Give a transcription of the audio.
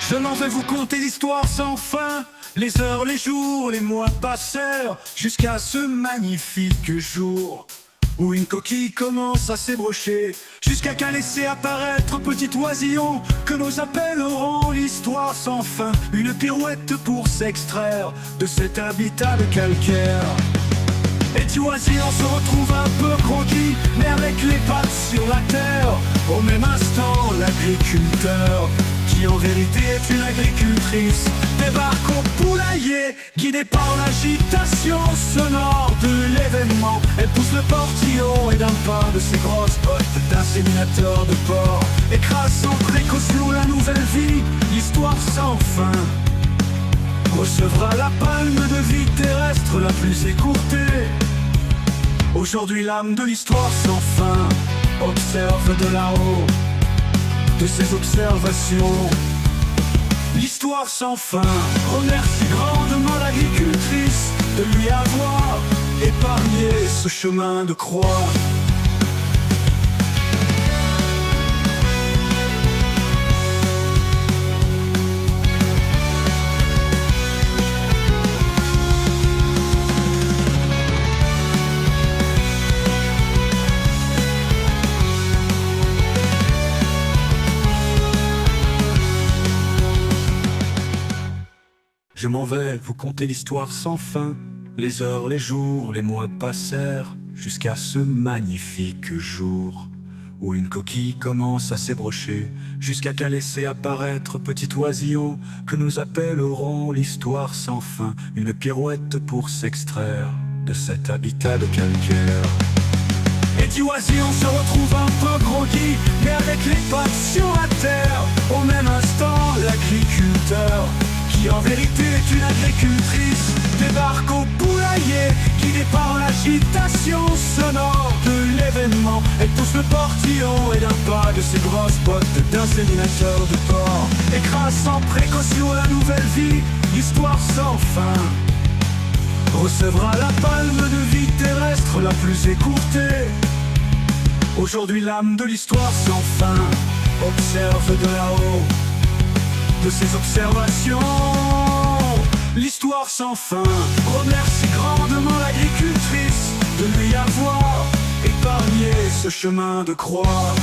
Je m'en vais vous conter l'histoire sans fin. Les heures, les jours, les mois passèrent jusqu'à ce magnifique jour où une coquille commence à s'ébrocher, jusqu'à qu'un laisser apparaître petit oisillon que nous appellerons l'histoire sans fin. Une pirouette pour s'extraire de cet habitat de calcaire. Et du oisillon se retrouve un peu croquis, mais avec les pattes sur la terre. Au même instant, l'agriculteur, qui en vérité est une agricultrice, débarque au poulailler, guidé par l'agitation sonore de l'événement. Elle pousse le portillon et d'un pas de ses grosses bottes d'inséminateur de porc écrase sans précaution la nouvelle vie. L'histoire sans fin recevra la palme de vie terrestre la plus écourtée. Aujourd'hui l'âme de l'histoire sans fin observe de là-haut, de ses observations, l'histoire sans fin remercie grandement l'agricultrice de lui avoir épargné ce chemin de croix. Je m'en vais vous conter l'histoire sans fin. Les heures, les jours, les mois passèrent jusqu'à ce magnifique jour où une coquille commence à s'ébrocher, jusqu'à qu'un laisser apparaître petit oisillon que nous appellerons l'histoire sans fin. Une pirouette pour s'extraire de cet habitat de calcaire. Et du oisillon se retrouve un peu groggy, mais avec les pattes sur la terre. Au même instant, l'agriculteur, qui en vérité est une agricultrice, débarque au poulailler, guidé par l'agitation sonore de l'événement. Elle pousse le portillon et d'un pas de ses grosses bottes d'inséminateur de porc écrase sans précaution la nouvelle vie. L'histoire sans fin recevra la palme de vie terrestre la plus écourtée. Aujourd'hui l'âme de l'histoire sans fin observe de là-haut, de ses observations, l'histoire sans fin remercie grandement l'agricultrice de lui avoir épargné ce chemin de croix.